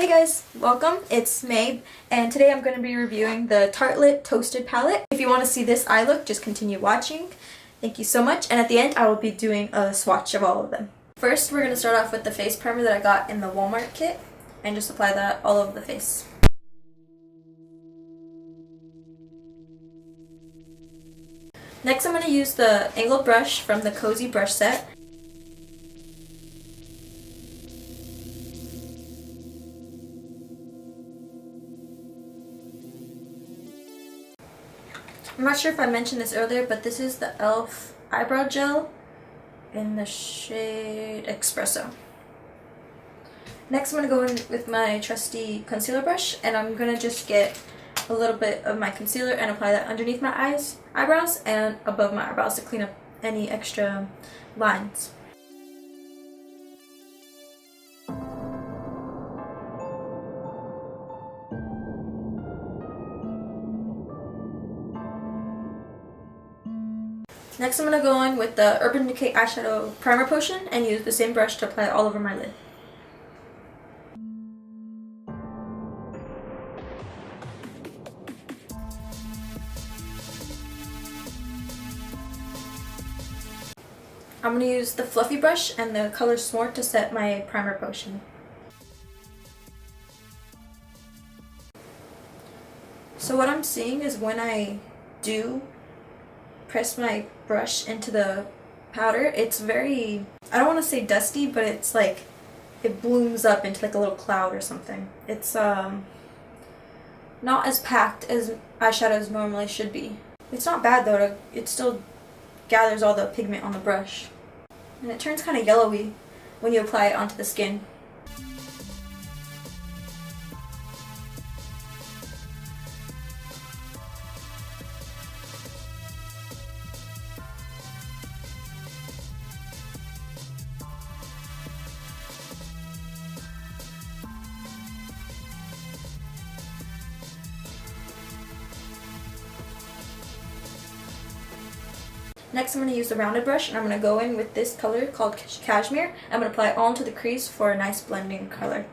Hey guys, welcome. It's May, and today I'm going to be reviewing the Tartelette Toasted Palette. If you want to see this eye look, just continue watching. Thank you so much, and at the end I will be doing a swatch of all of them. First, we're going to start off with the face primer that I got in the Walmart kit, and just apply that all over the face. Next, I'm going to use the angled brush from the Cozy brush set. I'm not sure if I mentioned this earlier, but this is the e.l.f. eyebrow gel in the shade Espresso. Next, I'm going to go in with my trusty concealer brush, and I'm going to just get a little bit of my concealer and apply that underneath my eyebrows and above my eyebrows to clean up any extra lines. Next, I'm going to go in with the Urban Decay Eyeshadow Primer Potion and use the same brush to apply it all over my lid. I'm going to use the Fluffy brush and the color Snort to set my primer potion. So what I'm seeing is when I do press my brush into the powder, it's very, I don't want to say dusty, but it's like it blooms up into like a little cloud or something. It's not as packed as eyeshadows normally should be. It's not bad though, it still gathers all the pigment on the brush. And it turns kind of yellowy when you apply it onto the skin. Next, I'm going to use the rounded brush, and I'm going to go in with this color called Cashmere. I'm going to apply it all into the crease for a nice blending color.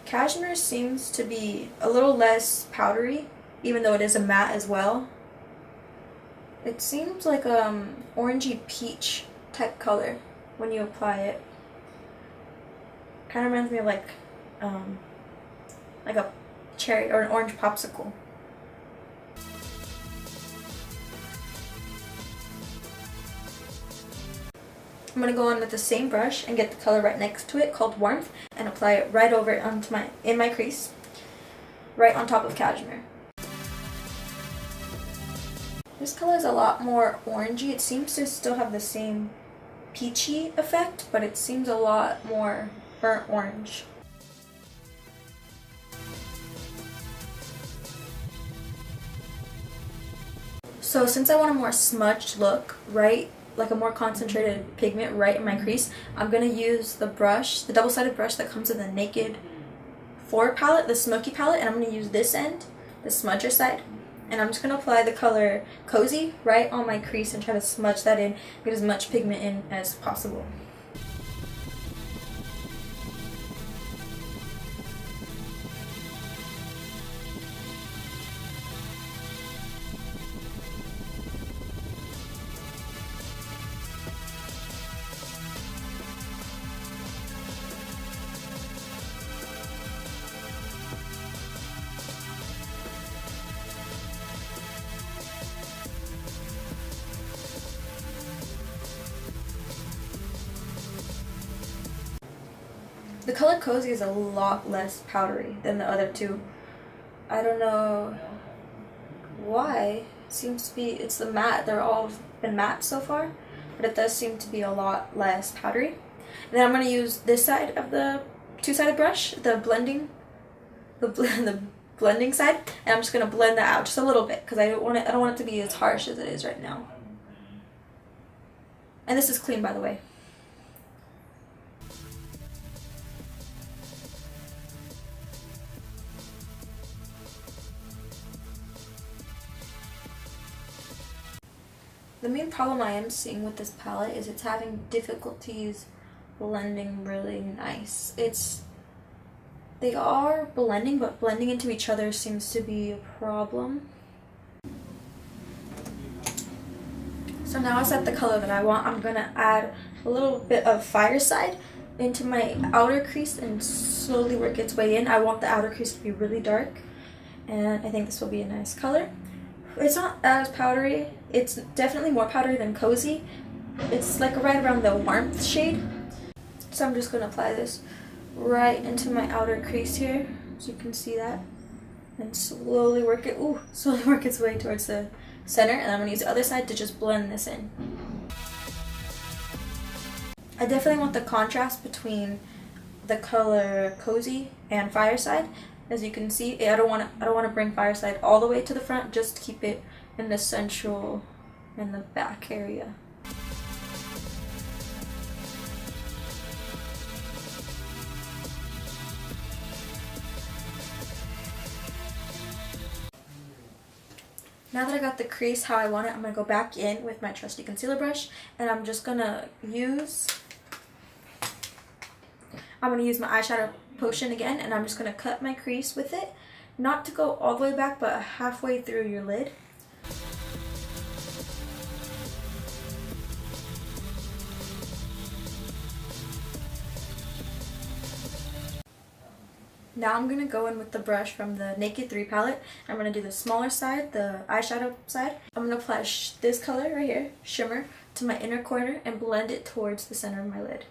Cashmere seems to be a little less powdery, even though it is a matte as well. It seems like orangey peach type color when you apply it. Kind of reminds me of like a cherry or an orange popsicle. I'm going to go in with the same brush and get the color right next to it called Warmth and apply it right over it onto in my crease, right on top of Cashmere. This color is a lot more orangey. It seems to still have the same peachy effect, but it seems a lot more burnt orange. So since I want a more smudged look, right, like a more concentrated pigment right in my crease, I'm going to use the brush, the double-sided brush that comes in the Naked 4 palette, the Smoky palette, and I'm going to use this end, the smudger side, and I'm just going to apply the color Cozy right on my crease and try to smudge that in, get as much pigment in as possible. The color Cozy is a lot less powdery than the other two. I don't know why. It seems to be, it's the matte. They're all been matte so far, but it does seem to be a lot less powdery. And then I'm going to use this side of the two-sided brush, the blending side, and I'm just going to blend that out just a little bit because I don't want it to be as harsh as it is right now. And this is clean, by the way. The main problem I am seeing with this palette is it's having difficulties blending really nice. They are blending, but blending into each other seems to be a problem. So now it's at the color that I want. I'm gonna add a little bit of Fireside into my outer crease and slowly work its way in. I want the outer crease to be really dark, and I think this will be a nice color. It's not as powdery. It's definitely more powdery than Cozy. It's like right around the warmth shade. So I'm just gonna apply this right into my outer crease here, so you can see that, and slowly work its way towards the center, and I'm gonna use the other side to just blend this in. I definitely want the contrast between the color Cozy and Fireside. As you can see, I don't want to bring Fireside all the way to the front, just keep it in the central, in the back area. Now that I got the crease how I want it, I'm going to go back in with my trusty concealer brush, and I'm just going to use my eyeshadow potion again, and I'm just going to cut my crease with it, not to go all the way back, but halfway through your lid. Now I'm going to go in with the brush from the Naked 3 palette. I'm going to do the smaller side, the eyeshadow side. I'm going to apply this color right here, Shimmer, to my inner corner and blend it towards the center of my lid.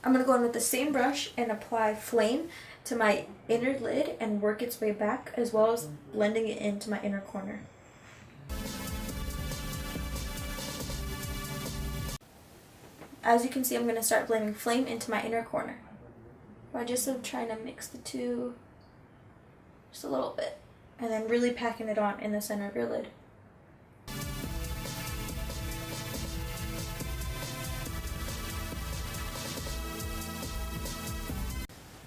I'm going to go in with the same brush and apply Flame to my inner lid and work its way back, as well as blending it into my inner corner. As you can see, I'm going to start blending Flame into my inner corner. I just am trying to mix the two just a little bit, and then really packing it on in the center of your lid.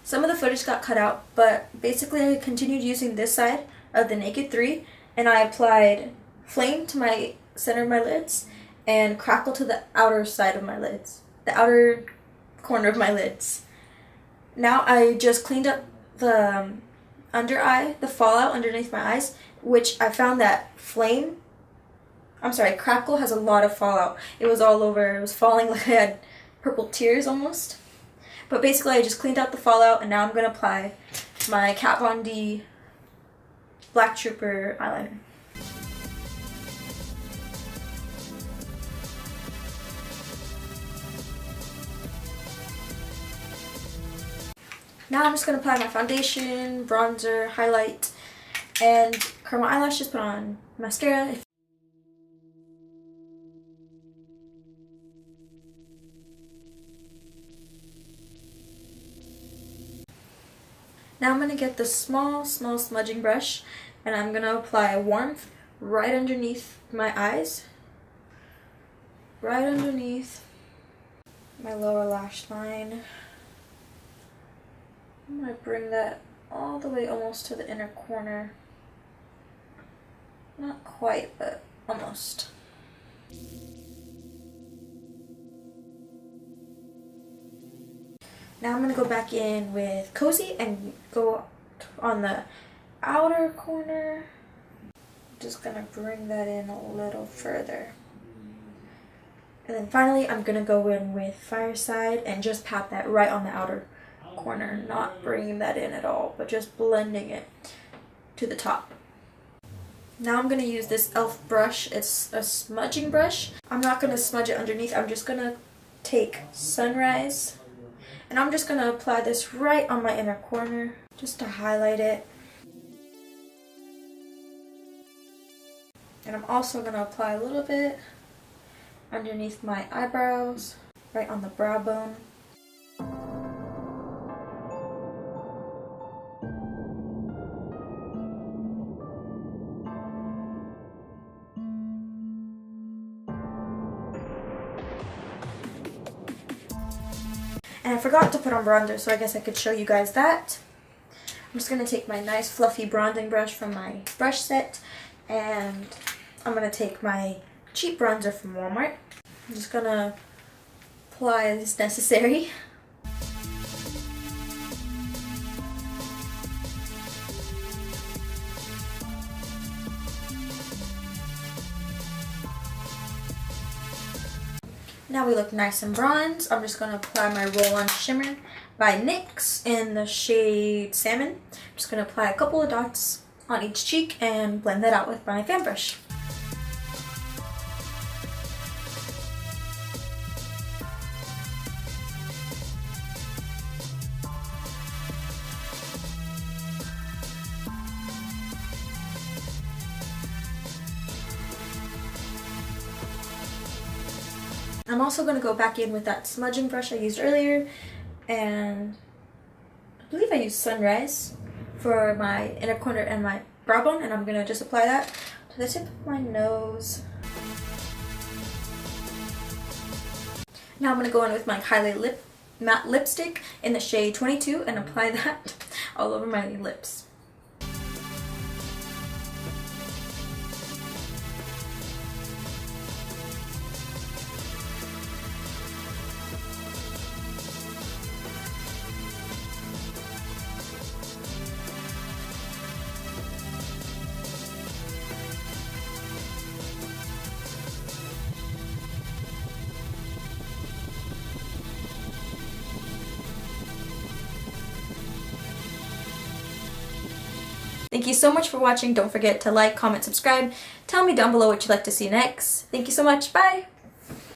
Some of the footage got cut out, but basically I continued using this side of the Naked 3, and I applied Flame to my center of my lids and Crackle to the outer side of my lids, the outer corner of my lids. Now I just cleaned up the under eye, the fallout underneath my eyes, which I found that Crackle has a lot of fallout. It was all over, it was falling like I had purple tears almost. But basically I just cleaned out the fallout, and now I'm going to apply my Kat Von D Black Trooper eyeliner. Now I'm just going to apply my foundation, bronzer, highlight, and curl my eyelashes, put on mascara. Now I'm going to get the small smudging brush, and I'm going to apply warmth right underneath my eyes, right underneath my lower lash line. I'm going to bring that all the way almost to the inner corner. Not quite, but almost. Now I'm going to go back in with Cozy and go on the outer corner. Just going to bring that in a little further. And then finally I'm going to go in with Fireside and just pat that right on the outer corner. Not bringing that in at all, but just blending it to the top. Now I'm going to use this e.l.f. brush. It's a smudging brush. I'm not going to smudge it underneath. I'm just going to take Sunrise, and I'm just going to apply this right on my inner corner just to highlight it. And I'm also going to apply a little bit underneath my eyebrows, right on the brow bone. And I forgot to put on bronzer, so I guess I could show you guys that. I'm just going to take my nice fluffy bronzing brush from my brush set, and I'm going to take my cheap bronzer from Walmart. I'm just going to apply as necessary. Now we look nice and bronze. I'm just going to apply my Roll-On Shimmer by NYX in the shade Salmon. I'm just going to apply a couple of dots on each cheek and blend that out with my fan brush. I'm also going to go back in with that smudging brush I used earlier, and I believe I used Sunrise for my inner corner and my brow bone, and I'm going to just apply that to the tip of my nose. Now I'm going to go in with my Kylie matte lipstick in the shade 22 and apply that all over my lips. Thank you so much for watching. Don't forget to like, comment, subscribe. Tell me down below what you'd like to see next. Thank you so much. Bye!